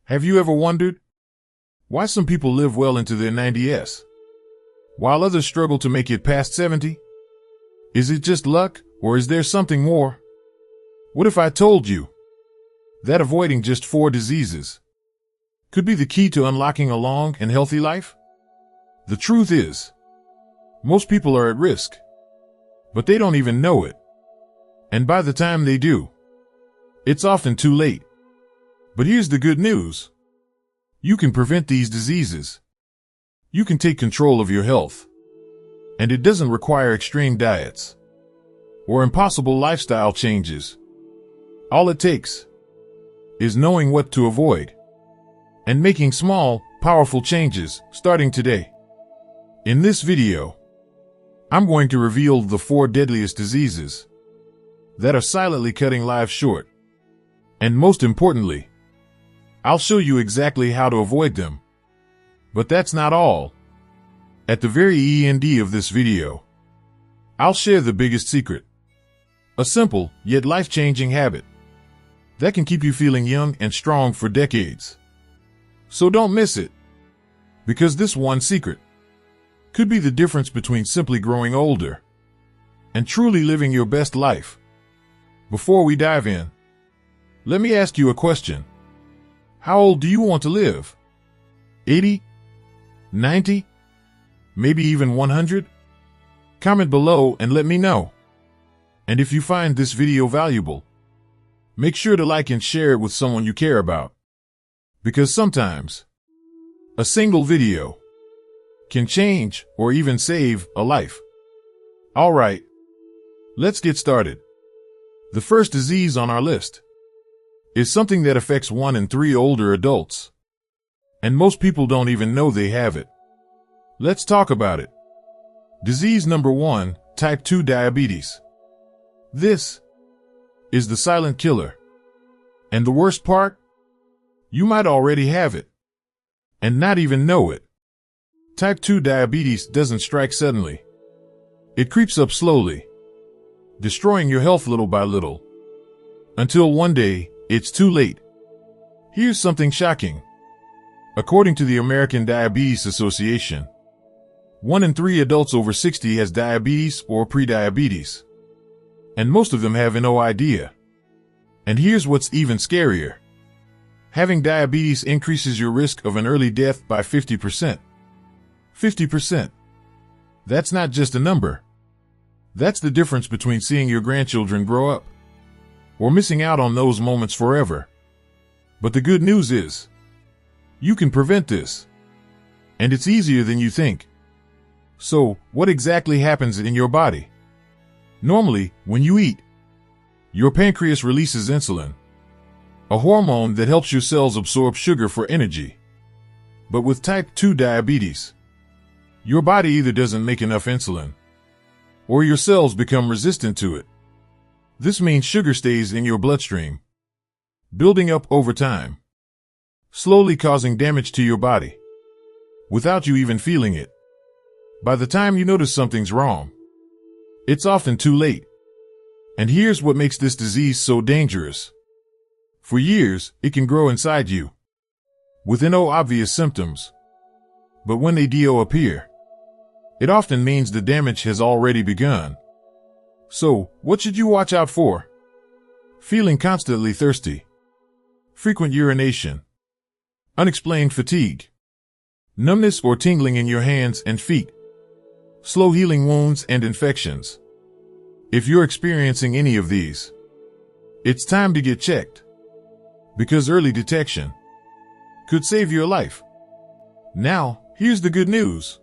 Have you ever wondered why some people live well into their 90s, while others struggle to make it past 70? Is it just luck, or is there something more? What if I told you that avoiding just 4 diseases could be the key to unlocking a long and healthy life? The truth is, most people are at risk, but they don't even know it. And by the time they do, it's often too late. But here's the good news. You can prevent these diseases. You can take control of your health. And it doesn't require extreme diets or impossible lifestyle changes. All it takes is knowing what to avoid and making small, powerful changes starting today. In this video, I'm going to reveal the 4 deadliest diseases that are silently cutting lives short. And most importantly, I'll show you exactly how to avoid them. But that's not all. At the very end of this video, I'll share the biggest secret. A simple, yet life-changing habit that can keep you feeling young and strong for decades. So don't miss it, because this one secret could be the difference between simply growing older and truly living your best life. Before we dive in, let me ask you a question. How old do you want to live? 80? 90? Maybe even 100? Comment below and let me know. And if you find this video valuable, make sure to like and share it with someone you care about. Because sometimes a single video can change or even save a life. All right, let's get started. The first disease on our list is something that affects 1 in 3 older adults. And most people don't even know they have it. Let's talk about it. Disease number 1, type 2 diabetes. This is the silent killer. And the worst part? You might already have it and not even know it. Type 2 diabetes doesn't strike suddenly. It creeps up slowly, destroying your health little by little, until one day, it's too late. Here's something shocking. According to the American Diabetes Association, 1 in 3 adults over 60 has diabetes or prediabetes. And most of them have no idea. And here's what's even scarier. Having diabetes increases your risk of an early death by 50%. 50%. That's not just a number. That's the difference between seeing your grandchildren grow up or missing out on those moments forever. But the good news is, you can prevent this. And it's easier than you think. So, what exactly happens in your body? Normally, when you eat, your pancreas releases insulin, a hormone that helps your cells absorb sugar for energy. But with type 2 diabetes, your body either doesn't make enough insulin, or your cells become resistant to it. This means sugar stays in your bloodstream, building up over time, slowly causing damage to your body, without you even feeling it. By the time you notice something's wrong, it's often too late. And here's what makes this disease so dangerous. For years, it can grow inside you, with no obvious symptoms. But when they do appear, it often means the damage has already begun. So, what should you watch out for? Feeling constantly thirsty, frequent urination, unexplained fatigue, numbness or tingling in your hands and feet, slow healing wounds and infections. If you're experiencing any of these, it's time to get checked, because early detection could save your life. Now, here's the good news.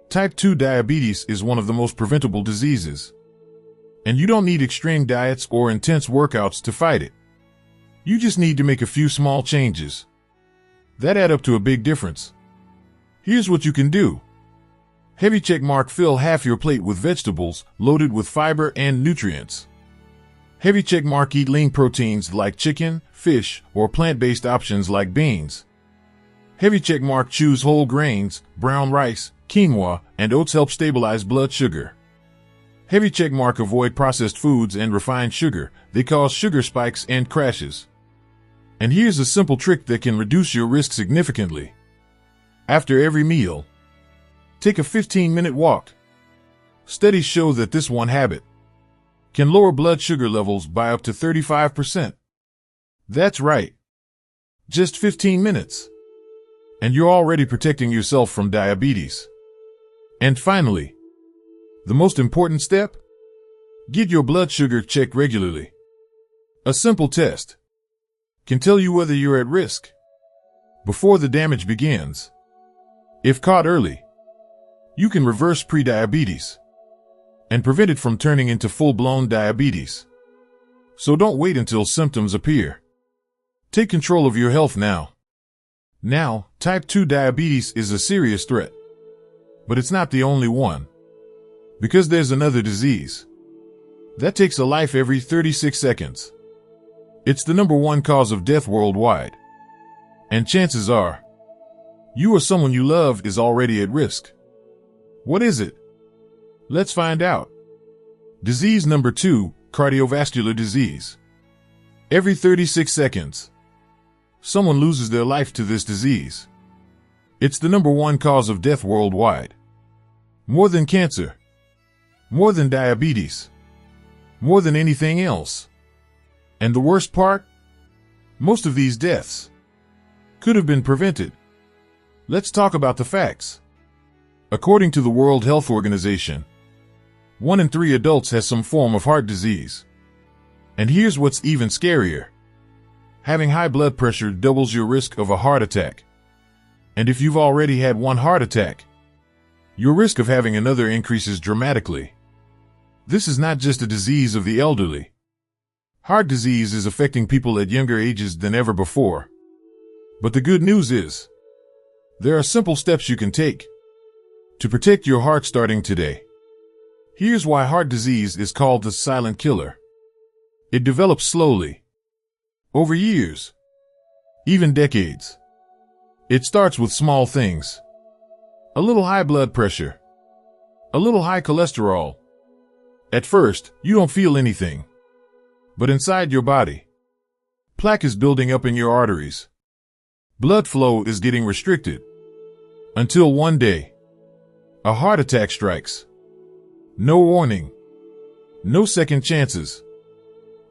Type 2 diabetes is one of the most preventable diseases. And you don't need extreme diets or intense workouts to fight it. You just need to make a few small changes that add up to a big difference. Here's what you can do. Heavy check mark: fill half your plate with vegetables loaded with fiber and nutrients. Heavy check mark: eat lean proteins like chicken, fish, or plant-based options like beans. Heavy check mark: choose whole grains, brown rice, quinoa, and oats help stabilize blood sugar. Heavy check mark: avoid processed foods and refined sugar. They cause sugar spikes and crashes. And here's a simple trick that can reduce your risk significantly. After every meal, take a 15-minute walk. Studies show that this one habit can lower blood sugar levels by up to 35%. That's right. Just 15 minutes. And you're already protecting yourself from diabetes. And finally, the most important step? Get your blood sugar checked regularly. A simple test can tell you whether you're at risk before the damage begins. If caught early, you can reverse prediabetes and prevent it from turning into full-blown diabetes. So don't wait until symptoms appear. Take control of your health now. Now, type 2 diabetes is a serious threat. But it's not the only one. Because there's another disease that takes a life every 36 seconds. It's the #1 cause of death worldwide. And chances are, you or someone you love is already at risk. What is it? Let's find out. Disease number 2, cardiovascular disease. Every 36 seconds, someone loses their life to this disease. It's the #1 cause of death worldwide. More than cancer. More than diabetes. More than anything else. And the worst part? Most of these deaths could have been prevented. Let's talk about the facts. According to the World Health Organization, 1 in 3 adults has some form of heart disease. And here's what's even scarier. Having high blood pressure doubles your risk of a heart attack. And if you've already had one heart attack, your risk of having another increases dramatically. This is not just a disease of the elderly. Heart disease is affecting people at younger ages than ever before. But the good news is, there are simple steps you can take to protect your heart starting today. Here's why heart disease is called the silent killer. It develops slowly, over years, even decades. It starts with small things. A little high blood pressure. A little high cholesterol. At first, you don't feel anything. But inside your body, plaque is building up in your arteries. Blood flow is getting restricted. Until one day, a heart attack strikes. No warning. No second chances.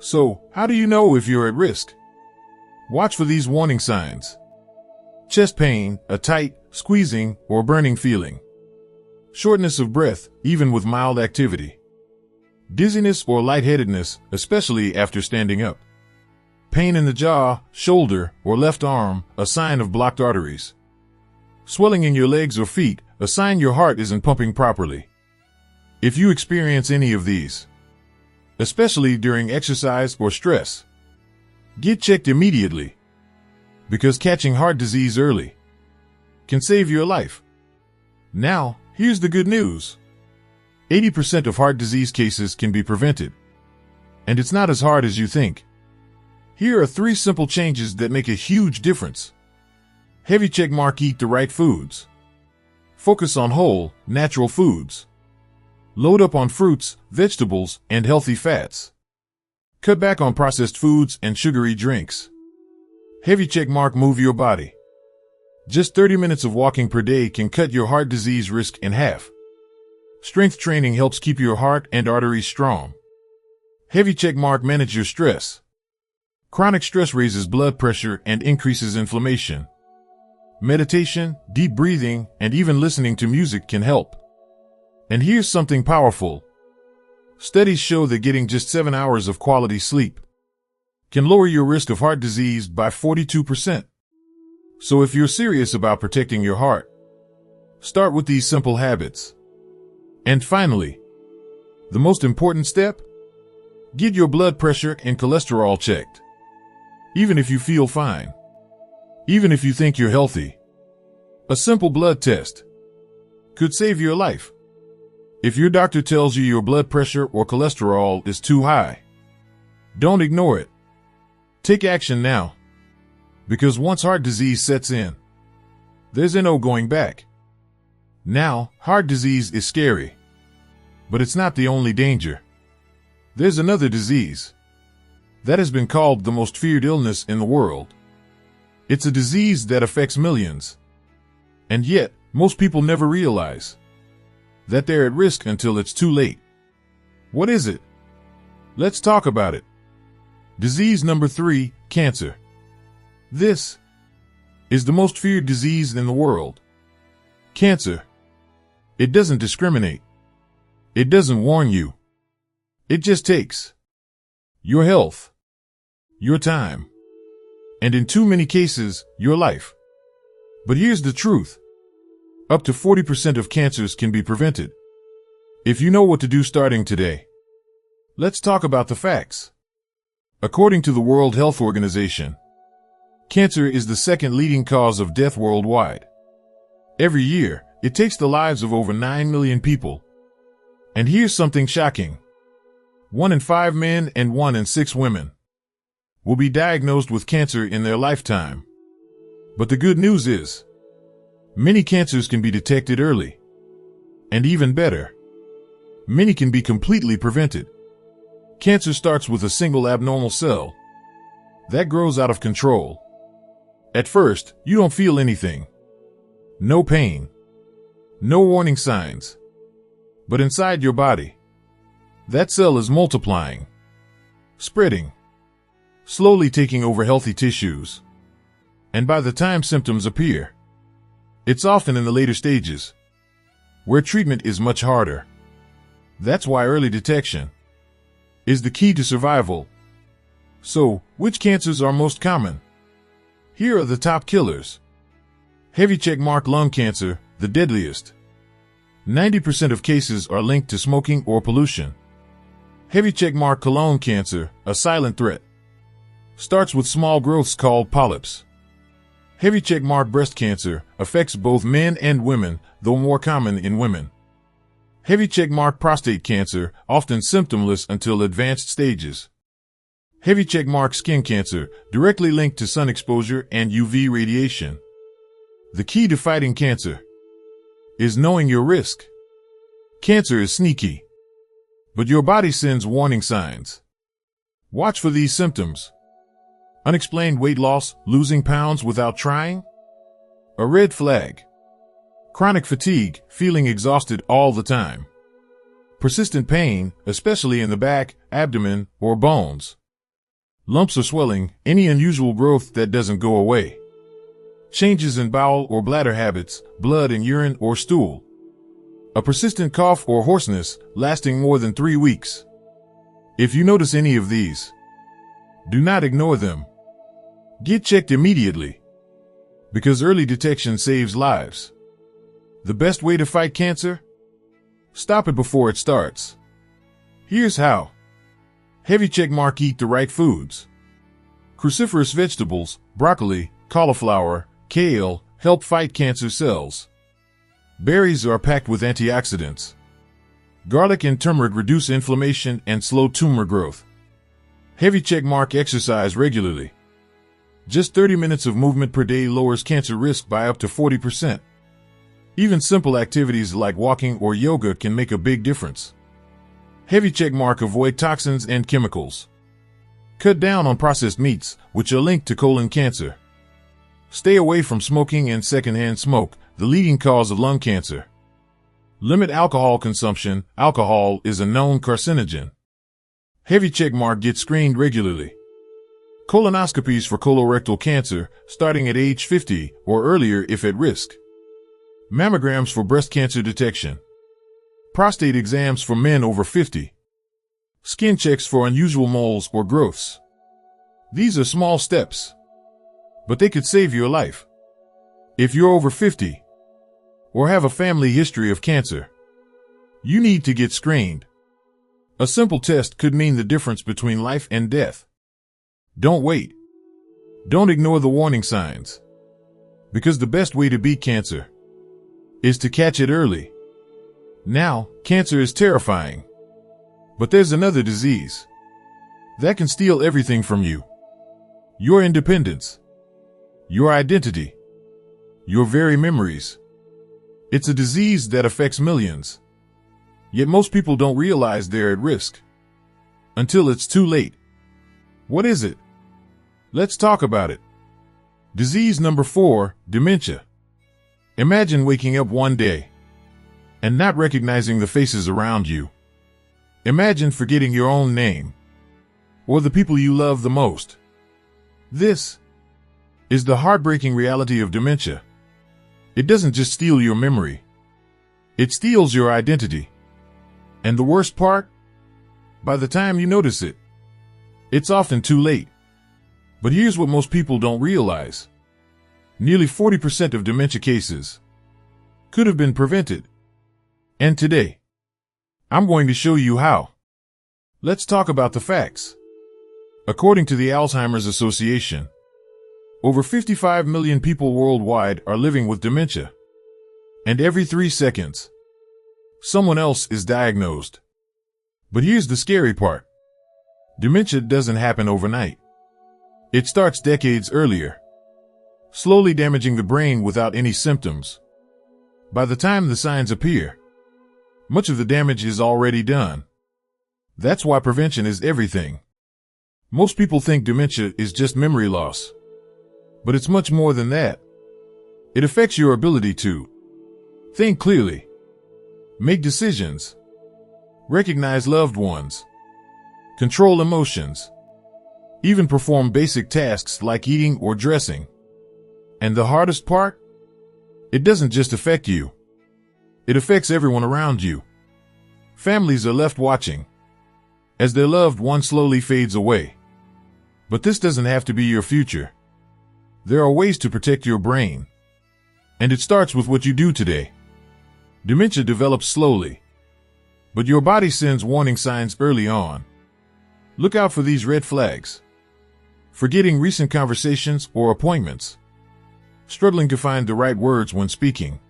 So, how do you know if you're at risk? Watch for these warning signs. Chest pain, a tight, squeezing, or burning feeling. Shortness of breath, even with mild activity. Dizziness or lightheadedness, especially after standing up. Pain in the jaw, shoulder, or left arm, a sign of blocked arteries. Swelling in your legs or feet, a sign your heart isn't pumping properly. If you experience any of these, especially during exercise or stress, get checked immediately. Because catching heart disease early can save your life. Now, here's the good news. 80% of heart disease cases can be prevented. And it's not as hard as you think. Here are 3 simple changes that make a huge difference. Heavy check mark: eat the right foods. Focus on whole, natural foods. Load up on fruits, vegetables, and healthy fats. Cut back on processed foods and sugary drinks. Heavy check mark: move your body. Just 30 minutes of walking per day can cut your heart disease risk in half. Strength training helps keep your heart and arteries strong. Heavy check mark: manage your stress. Chronic stress raises blood pressure and increases inflammation. Meditation, deep breathing, and even listening to music can help. And here's something powerful. Studies show that getting just 7 hours of quality sleep can lower your risk of heart disease by 42%. So if you're serious about protecting your heart, start with these simple habits. And finally, the most important step? Get your blood pressure and cholesterol checked. Even if you feel fine. Even if you think you're healthy. A simple blood test could save your life. If your doctor tells you your blood pressure or cholesterol is too high, don't ignore it. Take action now. Because once heart disease sets in, there's no going back. Now, heart disease is scary. But it's not the only danger. There's another disease that has been called the most feared illness in the world. It's a disease that affects millions. And yet, most people never realize that they're at risk until it's too late. What is it? Let's talk about it. Disease number 3, cancer. This is the most feared disease in the world. Cancer. It doesn't discriminate. It doesn't warn you. It just takes your health, your time, and in too many cases, your life. But here's the truth. Up to 40% of cancers can be prevented if you know what to do starting today. Let's talk about the facts. According to the World Health Organization, cancer is the second leading cause of death worldwide. Every year, it takes the lives of over 9 million people. And here's something shocking. 1 in 5 men and 1 in 6 women will be diagnosed with cancer in their lifetime. But the good news is, many cancers can be detected early. And even better, many can be completely prevented. Cancer starts with a single abnormal cell that grows out of control. At first, you don't feel anything. No pain. No warning signs. But inside your body, that cell is multiplying, spreading, slowly taking over healthy tissues. And by the time symptoms appear, it's often in the later stages, where treatment is much harder. That's why early detection is the key to survival. So, which cancers are most common? Here are the top killers. Heavy checkmark lung cancer, the deadliest. 90% of cases are linked to smoking or pollution. Heavy checkmark colon cancer, a silent threat, starts with small growths called polyps. Heavy checkmark breast cancer affects both men and women, though more common in women. Heavy checkmark prostate cancer, often symptomless until advanced stages. Heavy checkmark skin cancer, directly linked to sun exposure and UV radiation. The key to fighting cancer is knowing your risk. Cancer is sneaky, but your body sends warning signs. Watch for these symptoms. Unexplained weight loss, losing pounds without trying? A red flag. Chronic fatigue, feeling exhausted all the time. Persistent pain, especially in the back, abdomen, or bones. Lumps or swelling, any unusual growth that doesn't go away. Changes in bowel or bladder habits, blood in urine or stool. A persistent cough or hoarseness, lasting more than 3 weeks. If you notice any of these, do not ignore them. Get checked immediately, because early detection saves lives. The best way to fight cancer? Stop it before it starts. Here's how. Heavy checkmark: eat the right foods. Cruciferous vegetables, broccoli, cauliflower, kale, help fight cancer cells. Berries are packed with antioxidants. Garlic and turmeric reduce inflammation and slow tumor growth. Heavy checkmark: exercise regularly. Just 30 minutes of movement per day lowers cancer risk by up to 40%. Even simple activities like walking or yoga can make a big difference. Heavy checkmark: avoid toxins and chemicals. Cut down on processed meats, which are linked to colon cancer. Stay away from smoking and secondhand smoke, the leading cause of lung cancer. Limit alcohol consumption. Alcohol is a known carcinogen. Heavy checkmark: get screened regularly. Colonoscopies for colorectal cancer, starting at age 50 or earlier if at risk. Mammograms for breast cancer detection. Prostate exams for men over 50. Skin checks for unusual moles or growths. These are small steps, but they could save your life. If you're over 50 or have a family history of cancer, you need to get screened. A simple test could mean the difference between life and death. Don't wait. Don't ignore the warning signs, because the best way to beat cancer is to catch it early. Now, cancer is terrifying, but there's another disease that can steal everything from you. Your independence, your identity, your very memories. It's a disease that affects millions, yet most people don't realize they're at risk until it's too late. What is it? Let's talk about it. Disease number 4, dementia. Imagine waking up one day and not recognizing the faces around you. Imagine forgetting your own name or the people you love the most. This is the heartbreaking reality of dementia. It doesn't just steal your memory. It steals your identity. And the worst part? By the time you notice it, it's often too late. But here's what most people don't realize. Nearly 40% of dementia cases could have been prevented. And today, I'm going to show you how. Let's talk about the facts. According to the Alzheimer's Association, over 55 million people worldwide are living with dementia. And every 3 seconds, someone else is diagnosed. But here's the scary part. Dementia doesn't happen overnight. It starts decades earlier, slowly damaging the brain without any symptoms. By the time the signs appear, much of the damage is already done. That's why prevention is everything. Most people think dementia is just memory loss. But it's much more than that. It affects your ability to think clearly, make decisions, recognize loved ones, control emotions, even perform basic tasks like eating or dressing. And the hardest part? It doesn't just affect you. It affects everyone around you. Families are left watching as their loved one slowly fades away. But this doesn't have to be your future. There are ways to protect your brain. And it starts with what you do today. Dementia develops slowly, but your body sends warning signs early on. Look out for these red flags. Forgetting recent conversations or appointments. Struggling to find the right words when speaking.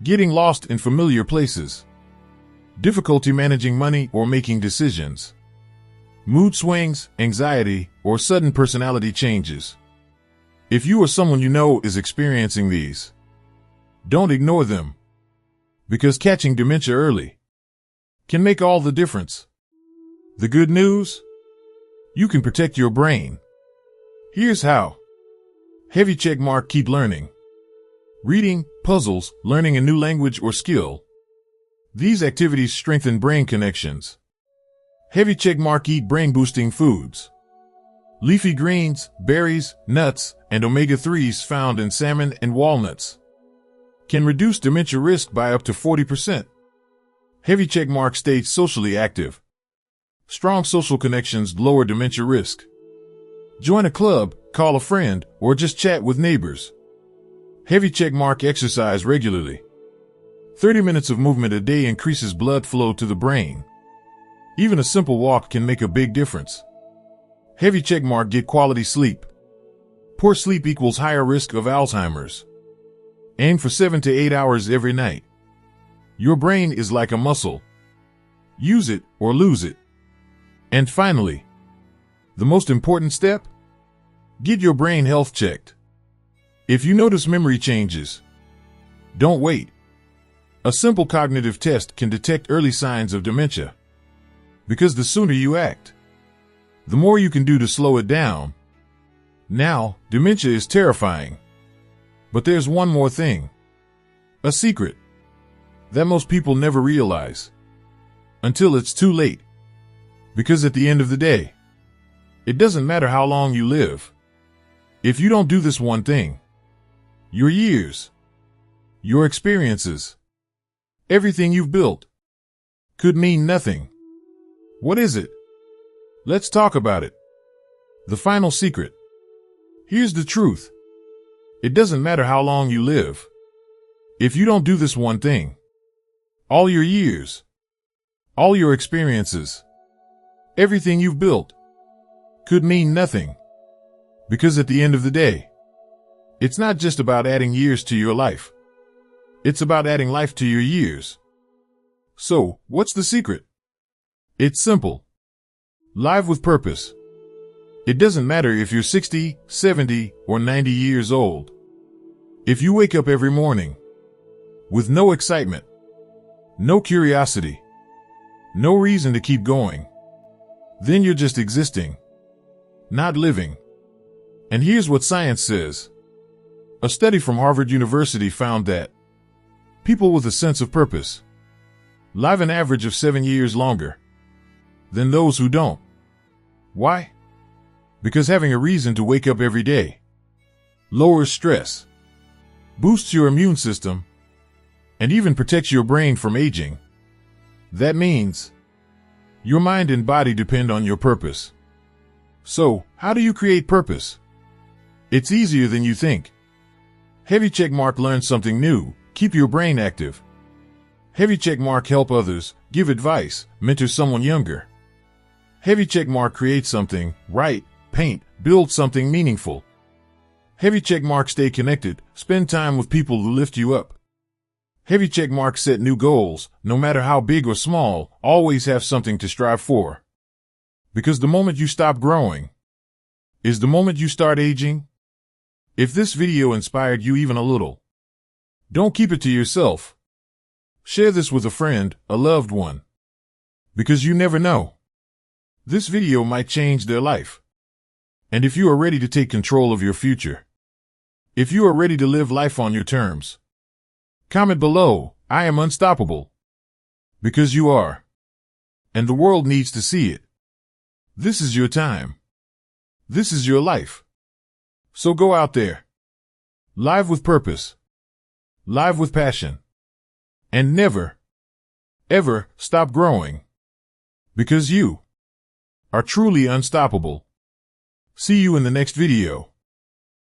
Getting lost in familiar places. Difficulty managing money or making decisions. Mood swings, anxiety, or sudden personality changes. If you or someone you know is experiencing these, don't ignore them. Because catching dementia early can make all the difference. The good news? You can protect your brain. Here's how. Heavy check mark, keep learning. Reading, puzzles, learning a new language or skill. These activities strengthen brain connections. Heavy check mark, eat brain-boosting foods. Leafy greens, berries, nuts, and omega-3s found in salmon and walnuts can reduce dementia risk by up to 40%. Heavy check mark, stay socially active. Strong social connections lower dementia risk. Join a club, call a friend, or just chat with neighbors. Heavy check mark, exercise regularly. 30 minutes of movement a day increases blood flow to the brain. Even a simple walk can make a big difference. Heavy check mark, get quality sleep. Poor sleep equals higher risk of Alzheimer's. Aim for 7 to 8 hours every night. Your brain is like a muscle. Use it or lose it. And finally, the most important step? Get your brain health checked. If you notice memory changes, don't wait. A simple cognitive test can detect early signs of dementia. Because the sooner you act, the more you can do to slow it down. Now, dementia is terrifying. But there's one more thing. A secret that most people never realize until it's too late. Because at the end of the day, it doesn't matter how long you live. If you don't do this one thing, your years, your experiences, everything you've built could mean nothing. What is it? Let's talk about it. The final secret. Here's the truth. It doesn't matter how long you live. If you don't do this one thing, all your years, all your experiences, everything you've built could mean nothing. Because at the end of the day, it's not just about adding years to your life. It's about adding life to your years. So, what's the secret? It's simple. Live with purpose. It doesn't matter if you're 60, 70, or 90 years old. If you wake up every morning with no excitement, no curiosity, no reason to keep going, then you're just existing, not living. And here's what science says. A study from Harvard University found that people with a sense of purpose live an average of 7 years longer than those who don't. Why? Because having a reason to wake up every day lowers stress, boosts your immune system, and even protects your brain from aging. That means your mind and body depend on your purpose. So, how do you create purpose? It's easier than you think. Heavy check mark: learn something new, keep your brain active. Heavy check mark: help others, give advice, mentor someone younger. Heavy check mark: create something, write, paint, build something meaningful. Heavy check mark: stay connected, spend time with people who lift you up. Heavy check mark: set new goals, no matter how big or small, always have something to strive for. Because the moment you stop growing is the moment you start aging. If this video inspired you even a little, don't keep it to yourself. Share this with a friend, a loved one. Because you never know. This video might change their life. And if you are ready to take control of your future, if you are ready to live life on your terms, comment below, I am unstoppable. Because you are. And the world needs to see it. This is your time. This is your life. So go out there. Live with purpose. Live with passion. And never, ever stop growing. Because you are truly unstoppable. See you in the next video.